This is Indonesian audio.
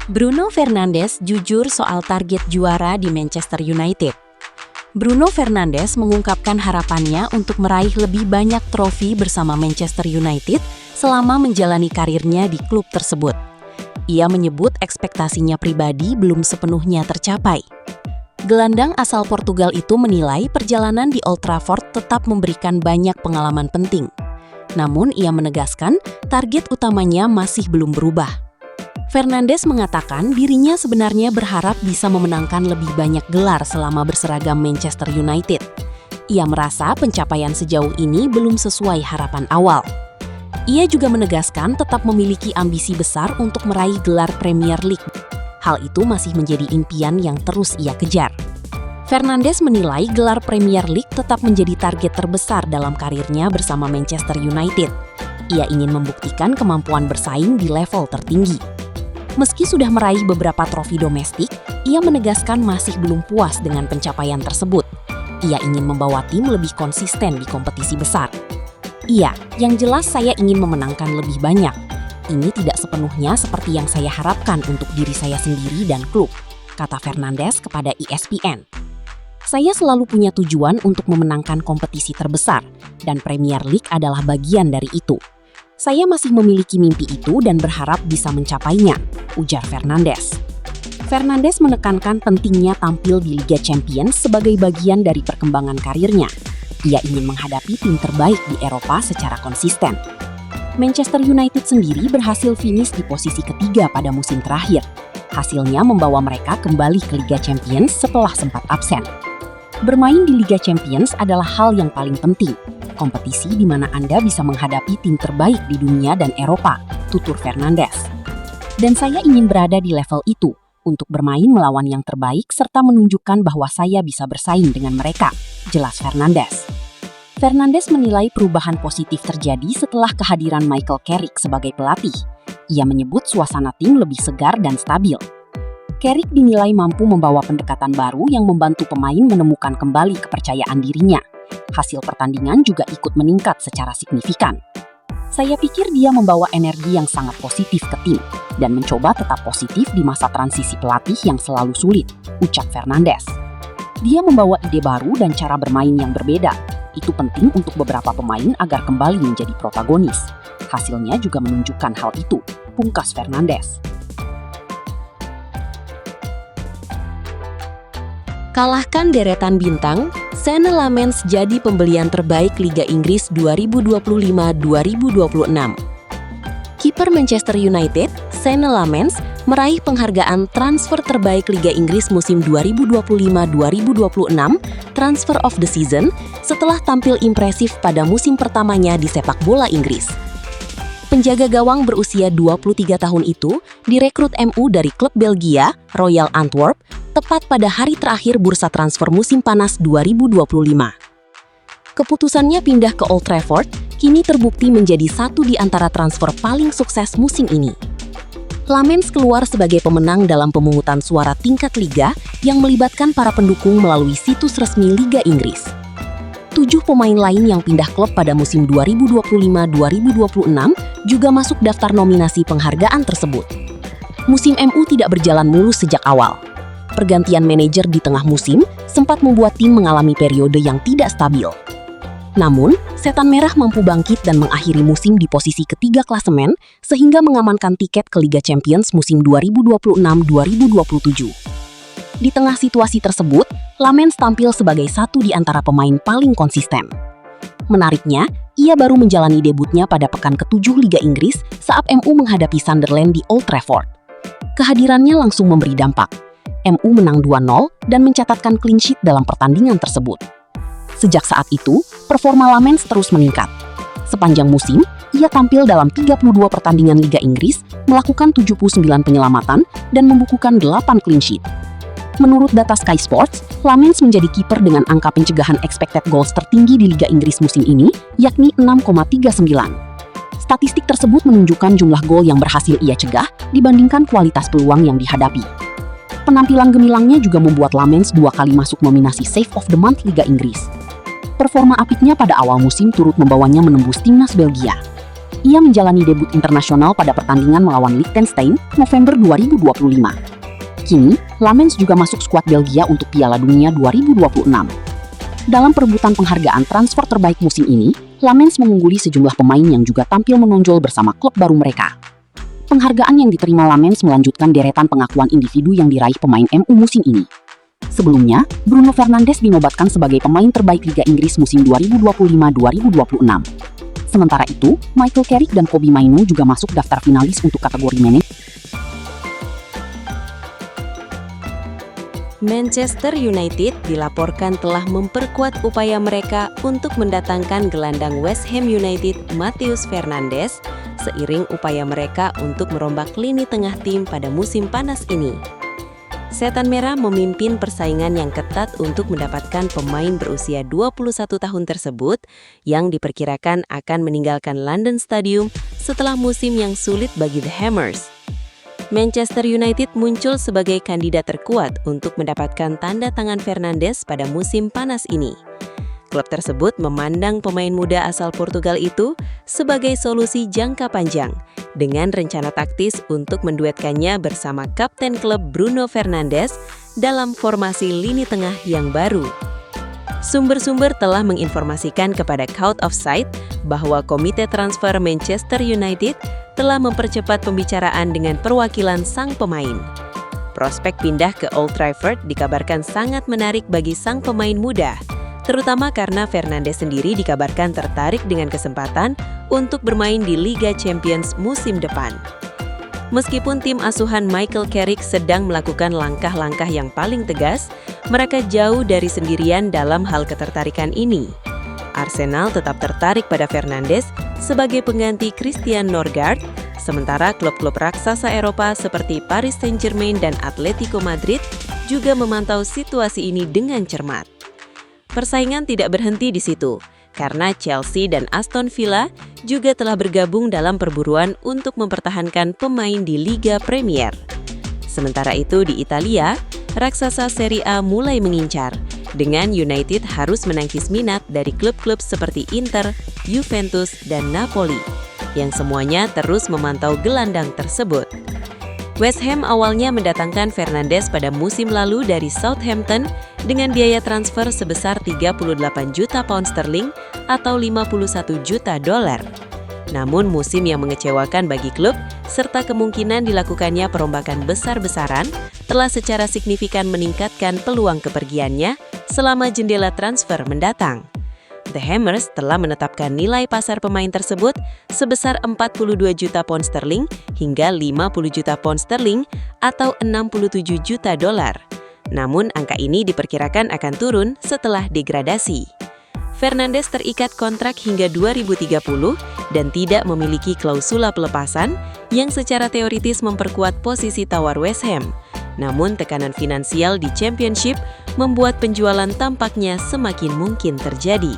Bruno Fernandes jujur soal target juara di Manchester United. Bruno Fernandes mengungkapkan harapannya untuk meraih lebih banyak trofi bersama Manchester United selama menjalani karirnya di klub tersebut. Ia menyebut ekspektasinya pribadi belum sepenuhnya tercapai. Gelandang asal Portugal itu menilai perjalanan di Old Trafford tetap memberikan banyak pengalaman penting. Namun ia menegaskan target utamanya masih belum berubah. Fernandes mengatakan dirinya sebenarnya berharap bisa memenangkan lebih banyak gelar selama berseragam Manchester United. Ia merasa pencapaian sejauh ini belum sesuai harapan awal. Ia juga menegaskan tetap memiliki ambisi besar untuk meraih gelar Premier League. Hal itu masih menjadi impian yang terus ia kejar. Fernandes menilai gelar Premier League tetap menjadi target terbesar dalam karirnya bersama Manchester United. Ia ingin membuktikan kemampuan bersaing di level tertinggi. Meski sudah meraih beberapa trofi domestik, ia menegaskan masih belum puas dengan pencapaian tersebut. Ia ingin membawa tim lebih konsisten di kompetisi besar. Iya, yang jelas saya ingin memenangkan lebih banyak. Ini tidak sepenuhnya seperti yang saya harapkan untuk diri saya sendiri dan klub, kata Fernandes kepada ESPN. Saya selalu punya tujuan untuk memenangkan kompetisi terbesar, dan Premier League adalah bagian dari itu. Saya masih memiliki mimpi itu dan berharap bisa mencapainya, ujar Fernandes. Fernandes menekankan pentingnya tampil di Liga Champions sebagai bagian dari perkembangan karirnya. Ia ingin menghadapi tim terbaik di Eropa secara konsisten. Manchester United sendiri berhasil finish di posisi ketiga pada musim terakhir. Hasilnya membawa mereka kembali ke Liga Champions setelah sempat absen. Bermain di Liga Champions adalah hal yang paling penting. Kompetisi di mana Anda bisa menghadapi tim terbaik di dunia dan Eropa, tutur Fernandes. Dan saya ingin berada di level itu, untuk bermain melawan yang terbaik serta menunjukkan bahwa saya bisa bersaing dengan mereka, jelas Fernandes. Fernandes menilai perubahan positif terjadi setelah kehadiran Michael Carrick sebagai pelatih. Ia menyebut suasana tim lebih segar dan stabil. Carrick dinilai mampu membawa pendekatan baru yang membantu pemain menemukan kembali kepercayaan dirinya. Hasil pertandingan juga ikut meningkat secara signifikan. Saya pikir dia membawa energi yang sangat positif ke tim dan mencoba tetap positif di masa transisi pelatih yang selalu sulit, ucap Fernandes. Dia membawa ide baru dan cara bermain yang berbeda. Itu penting untuk beberapa pemain agar kembali menjadi protagonis. Hasilnya juga menunjukkan hal itu, pungkas Fernandes. Kalahkan deretan bintang, Senne Lammens jadi pembelian terbaik Liga Inggris 2025-2026. Kiper Manchester United, Senne Lammens, meraih penghargaan transfer terbaik Liga Inggris musim 2025-2026 Transfer of the Season setelah tampil impresif pada musim pertamanya di sepak bola Inggris. Penjaga gawang berusia 23 tahun itu direkrut MU dari klub Belgia, Royal Antwerp, tepat pada hari terakhir bursa transfer musim panas 2025. Keputusannya pindah ke Old Trafford kini terbukti menjadi satu di antara transfer paling sukses musim ini. Lammens keluar sebagai pemenang dalam pemungutan suara tingkat liga yang melibatkan para pendukung melalui situs resmi Liga Inggris. 7 pemain lain yang pindah klub pada musim 2025-2026 juga masuk daftar nominasi penghargaan tersebut. Musim MU tidak berjalan mulus sejak awal. Pergantian manajer di tengah musim sempat membuat tim mengalami periode yang tidak stabil. Namun, Setan Merah mampu bangkit dan mengakhiri musim di posisi ketiga klasemen sehingga mengamankan tiket ke Liga Champions musim 2026-2027. Di tengah situasi tersebut, Lammens tampil sebagai satu di antara pemain paling konsisten. Menariknya, ia baru menjalani debutnya pada pekan ke-7 Liga Inggris saat MU menghadapi Sunderland di Old Trafford. Kehadirannya langsung memberi dampak. MU menang 2-0 dan mencatatkan clean sheet dalam pertandingan tersebut. Sejak saat itu, performa Lammens terus meningkat. Sepanjang musim, ia tampil dalam 32 pertandingan Liga Inggris, melakukan 79 penyelamatan, dan membukukan 8 clean sheet. Menurut data Sky Sports, Lammens menjadi kiper dengan angka pencegahan expected goals tertinggi di Liga Inggris musim ini, yakni 6,39. Statistik tersebut menunjukkan jumlah gol yang berhasil ia cegah dibandingkan kualitas peluang yang dihadapi. Penampilan gemilangnya juga membuat Lammens 2 kali masuk nominasi Save of the Month Liga Inggris. Performa apiknya pada awal musim turut membawanya menembus timnas Belgia. Ia menjalani debut internasional pada pertandingan melawan Liechtenstein November 2025. Kini, Lamens juga masuk skuad Belgia untuk Piala Dunia 2026. Dalam perebutan penghargaan transfer terbaik musim ini, Lamens mengungguli sejumlah pemain yang juga tampil menonjol bersama klub baru mereka. Penghargaan yang diterima Lamens melanjutkan deretan pengakuan individu yang diraih pemain MU musim ini. Sebelumnya, Bruno Fernandes dinobatkan sebagai pemain terbaik Liga Inggris musim 2025-2026. Sementara itu, Michael Carrick dan Kobbie Mainoo juga masuk daftar finalis untuk kategori manajer. Manchester United dilaporkan telah memperkuat upaya mereka untuk mendatangkan gelandang West Ham United Matheus Fernandes seiring upaya mereka untuk merombak lini tengah tim pada musim panas ini. Setan Merah memimpin persaingan yang ketat untuk mendapatkan pemain berusia 21 tahun tersebut yang diperkirakan akan meninggalkan London Stadium setelah musim yang sulit bagi The Hammers. Manchester United muncul sebagai kandidat terkuat untuk mendapatkan tanda tangan Fernandes pada musim panas ini. Klub tersebut memandang pemain muda asal Portugal itu sebagai solusi jangka panjang dengan rencana taktis untuk menduetkannya bersama kapten klub Bruno Fernandes dalam formasi lini tengah yang baru. Sumber-sumber telah menginformasikan kepada Court of Sight bahwa Komite Transfer Manchester United telah mempercepat pembicaraan dengan perwakilan sang pemain. Prospek pindah ke Old Trafford dikabarkan sangat menarik bagi sang pemain muda, terutama karena Fernandes sendiri dikabarkan tertarik dengan kesempatan untuk bermain di Liga Champions musim depan. Meskipun tim asuhan Michael Carrick sedang melakukan langkah-langkah yang paling tegas, mereka jauh dari sendirian dalam hal ketertarikan ini. Arsenal tetap tertarik pada Fernandes sebagai pengganti Christian Norgard, sementara klub-klub raksasa Eropa seperti Paris Saint-Germain dan Atletico Madrid juga memantau situasi ini dengan cermat. Persaingan tidak berhenti di situ, karena Chelsea dan Aston Villa juga telah bergabung dalam perburuan untuk mempertahankan pemain di Liga Premier. Sementara itu di Italia, raksasa Serie A mulai mengincar, dengan United harus menangkis minat dari klub-klub seperti Inter, Juventus, dan Napoli, yang semuanya terus memantau gelandang tersebut. West Ham awalnya mendatangkan Fernandes pada musim lalu dari Southampton dengan biaya transfer sebesar 38 juta pound sterling atau 51 juta dolar. Namun musim yang mengecewakan bagi klub serta kemungkinan dilakukannya perombakan besar-besaran telah secara signifikan meningkatkan peluang kepergiannya selama jendela transfer mendatang. The Hammers telah menetapkan nilai pasar pemain tersebut sebesar 42 juta pound sterling hingga 50 juta pound sterling atau 67 juta dolar. Namun angka ini diperkirakan akan turun setelah degradasi. Fernandes terikat kontrak hingga 2030 dan tidak memiliki klausula pelepasan yang secara teoritis memperkuat posisi tawar West Ham. Namun tekanan finansial di Championship membuat penjualan tampaknya semakin mungkin terjadi.